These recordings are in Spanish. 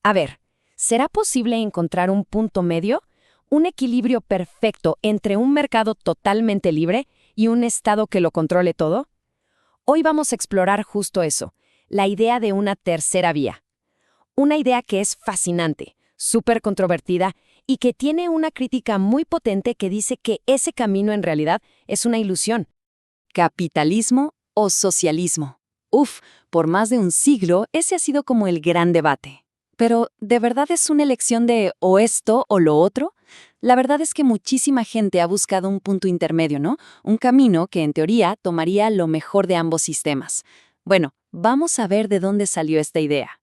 A ver, ¿será posible encontrar un punto medio? ¿Un equilibrio perfecto entre un mercado totalmente libre y un Estado que lo controle todo? Hoy vamos a explorar justo eso, la idea de una tercera vía. Una idea que es fascinante, súper controvertida y que tiene una crítica muy potente que dice que ese camino en realidad es una ilusión. ¿Capitalismo o socialismo? Uf, por más de un siglo ese ha sido como el gran debate. Pero, ¿de verdad es una elección de o esto o lo otro? La verdad es que muchísima gente ha buscado un punto intermedio, ¿no? Un camino que en teoría tomaría lo mejor de ambos sistemas. Bueno, vamos a ver de dónde salió esta idea.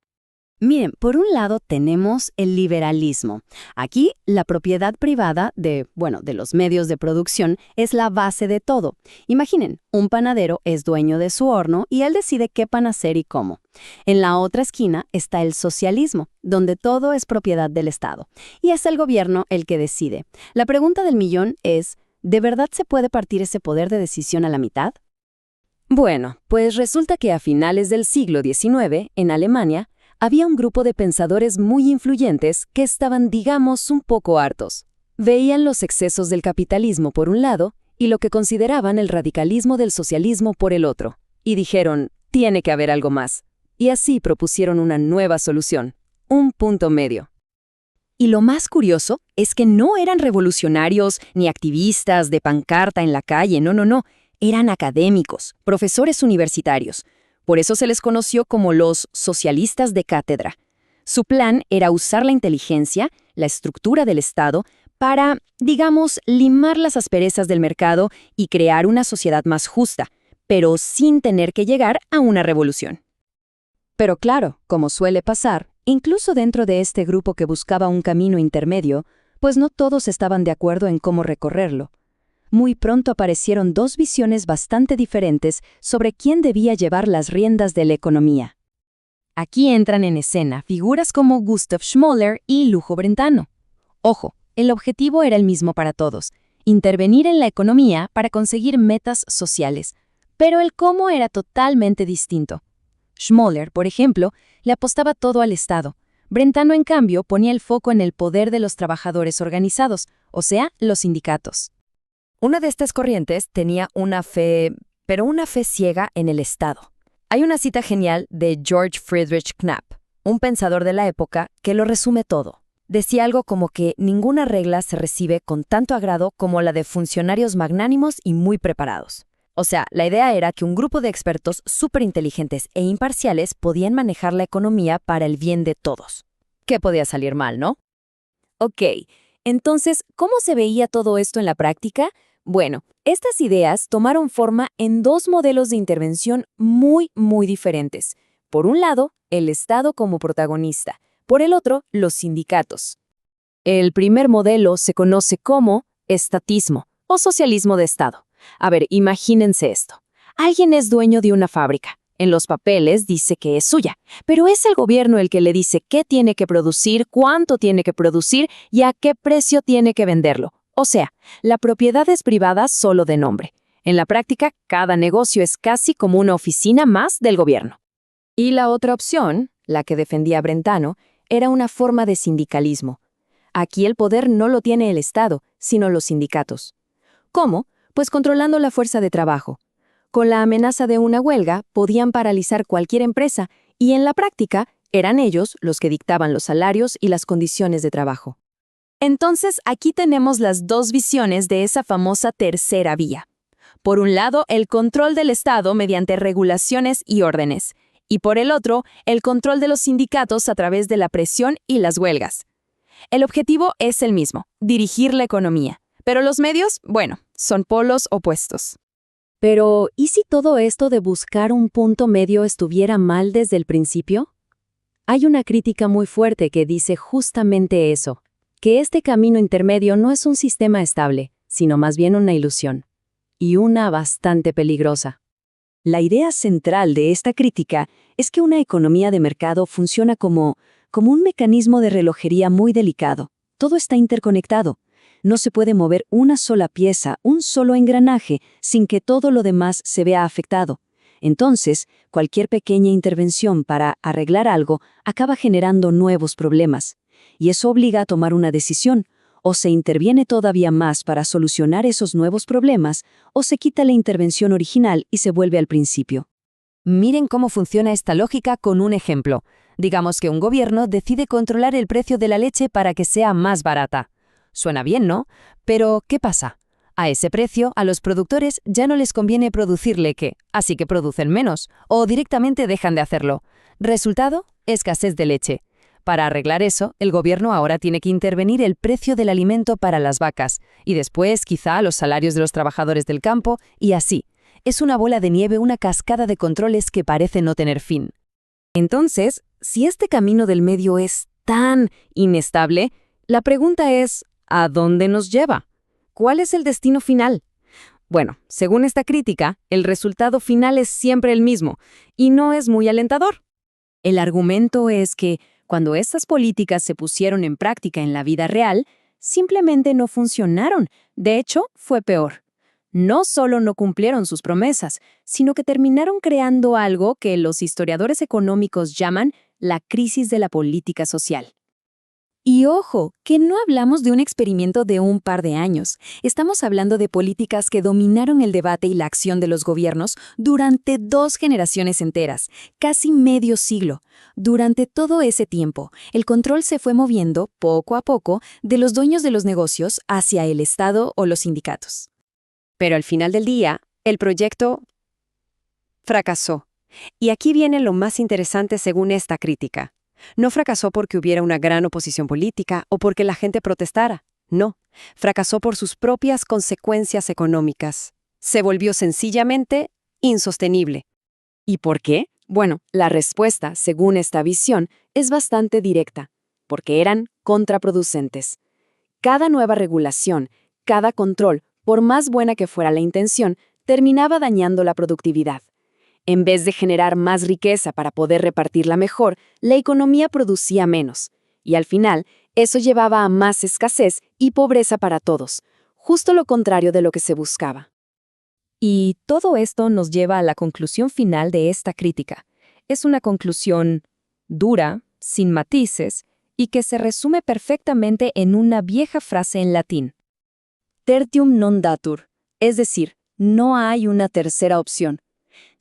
Miren, por un lado tenemos el liberalismo. Aquí, la propiedad privada de los medios de producción es la base de todo. Imaginen, un panadero es dueño de su horno y él decide qué pan hacer y cómo. En la otra esquina está el socialismo, donde todo es propiedad del Estado. Y es el gobierno el que decide. La pregunta del millón es, ¿de verdad se puede partir ese poder de decisión a la mitad? Bueno, pues resulta que a finales del siglo XIX, en Alemania, había un grupo de pensadores muy influyentes que estaban, digamos, un poco hartos. Veían los excesos del capitalismo por un lado y lo que consideraban el radicalismo del socialismo por el otro. Y dijeron, tiene que haber algo más. Y así propusieron una nueva solución, un punto medio. Y lo más curioso es que no eran revolucionarios ni activistas de pancarta en la calle, no. Eran académicos, profesores universitarios. Por eso se les conoció como los socialistas de cátedra. Su plan era usar la inteligencia, la estructura del Estado, para, digamos, limar las asperezas del mercado y crear una sociedad más justa, pero sin tener que llegar a una revolución. Pero claro, como suele pasar, incluso dentro de este grupo que buscaba un camino intermedio, pues no todos estaban de acuerdo en cómo recorrerlo. Muy pronto aparecieron dos visiones bastante diferentes sobre quién debía llevar las riendas de la economía. Aquí entran en escena figuras como Gustav Schmoller y Lujo Brentano. Ojo, el objetivo era el mismo para todos, intervenir en la economía para conseguir metas sociales, pero el cómo era totalmente distinto. Schmoller, por ejemplo, le apostaba todo al Estado. Brentano, en cambio, ponía el foco en el poder de los trabajadores organizados, o sea, los sindicatos. Una de estas corrientes tenía una fe ciega en el Estado. Hay una cita genial de George Friedrich Knapp, un pensador de la época, que lo resume todo. Decía algo como que ninguna regla se recibe con tanto agrado como la de funcionarios magnánimos y muy preparados. O sea, la idea era que un grupo de expertos superinteligentes e imparciales podían manejar la economía para el bien de todos. ¿Qué podía salir mal, no? Ok, entonces, ¿cómo se veía todo esto en la práctica? Bueno, estas ideas tomaron forma en dos modelos de intervención muy diferentes. Por un lado, el Estado como protagonista. Por el otro, los sindicatos. El primer modelo se conoce como estatismo o socialismo de Estado. A ver, imagínense esto. Alguien es dueño de una fábrica. En los papeles dice que es suya, pero es el gobierno el que le dice qué tiene que producir, cuánto tiene que producir y a qué precio tiene que venderlo. O sea, la propiedad es privada solo de nombre. En la práctica, cada negocio es casi como una oficina más del gobierno. Y la otra opción, la que defendía Brentano, era una forma de sindicalismo. Aquí el poder no lo tiene el Estado, sino los sindicatos. ¿Cómo? Pues controlando la fuerza de trabajo. Con la amenaza de una huelga, podían paralizar cualquier empresa y en la práctica eran ellos los que dictaban los salarios y las condiciones de trabajo. Entonces, aquí tenemos las dos visiones de esa famosa tercera vía. Por un lado, el control del Estado mediante regulaciones y órdenes, y por el otro, el control de los sindicatos a través de la presión y las huelgas. El objetivo es el mismo, dirigir la economía, pero los medios, bueno, son polos opuestos. Pero, ¿y si todo esto de buscar un punto medio estuviera mal desde el principio? Hay una crítica muy fuerte que dice justamente eso, que este camino intermedio no es un sistema estable, sino más bien una ilusión. Y una bastante peligrosa. La idea central de esta crítica es que una economía de mercado funciona como un mecanismo de relojería muy delicado. Todo está interconectado. No se puede mover una sola pieza, un solo engranaje, sin que todo lo demás se vea afectado. Entonces, cualquier pequeña intervención para arreglar algo acaba generando nuevos problemas. Y eso obliga a tomar una decisión. O se interviene todavía más para solucionar esos nuevos problemas, o se quita la intervención original y se vuelve al principio. Miren cómo funciona esta lógica con un ejemplo. Digamos que un gobierno decide controlar el precio de la leche para que sea más barata. Suena bien, ¿no? Pero, ¿qué pasa? A ese precio, a los productores ya no les conviene producir leche, así que producen menos, o directamente dejan de hacerlo. Resultado, escasez de leche. Para arreglar eso, el gobierno ahora tiene que intervenir el precio del alimento para las vacas, y después quizá los salarios de los trabajadores del campo, y así. Es una bola de nieve, una cascada de controles que parece no tener fin. Entonces, si este camino del medio es tan inestable, la pregunta es, ¿a dónde nos lleva? ¿Cuál es el destino final? Bueno, según esta crítica, el resultado final es siempre el mismo, y no es muy alentador. El argumento es que, cuando estas políticas se pusieron en práctica en la vida real, simplemente no funcionaron. De hecho, fue peor. No solo no cumplieron sus promesas, sino que terminaron creando algo que los historiadores económicos llaman la crisis de la política social. Y ojo, que no hablamos de un experimento de un par de años. Estamos hablando de políticas que dominaron el debate y la acción de los gobiernos durante 2 generaciones enteras, casi medio siglo. Durante todo ese tiempo, el control se fue moviendo, poco a poco, de los dueños de los negocios hacia el Estado o los sindicatos. Pero al final del día, el proyecto fracasó. Y aquí viene lo más interesante según esta crítica. No fracasó porque hubiera una gran oposición política o porque la gente protestara. No, fracasó por sus propias consecuencias económicas. Se volvió sencillamente insostenible. ¿Y por qué? Bueno, la respuesta, según esta visión, es bastante directa, porque eran contraproducentes. Cada nueva regulación, cada control, por más buena que fuera la intención, terminaba dañando la productividad. En vez de generar más riqueza para poder repartirla mejor, la economía producía menos. Y al final, eso llevaba a más escasez y pobreza para todos, justo lo contrario de lo que se buscaba. Y todo esto nos lleva a la conclusión final de esta crítica. Es una conclusión dura, sin matices, y que se resume perfectamente en una vieja frase en latín. Tertium non datur, es decir, no hay una tercera opción.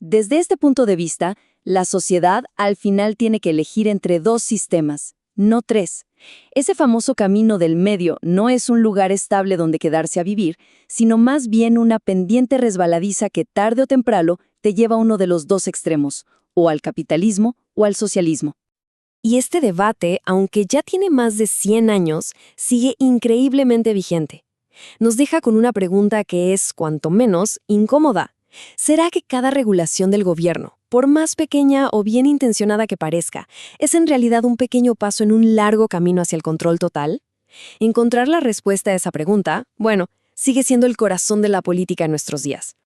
Desde este punto de vista, la sociedad al final tiene que elegir entre 2 sistemas, no 3. Ese famoso camino del medio no es un lugar estable donde quedarse a vivir, sino más bien una pendiente resbaladiza que tarde o temprano te lleva a uno de los 2 extremos, o al capitalismo o al socialismo. Y este debate, aunque ya tiene más de 100 años, sigue increíblemente vigente. Nos deja con una pregunta que es, cuanto menos, incómoda. ¿Será que cada regulación del gobierno, por más pequeña o bien intencionada que parezca, es en realidad un pequeño paso en un largo camino hacia el control total? Encontrar la respuesta a esa pregunta, bueno, sigue siendo el corazón de la política en nuestros días.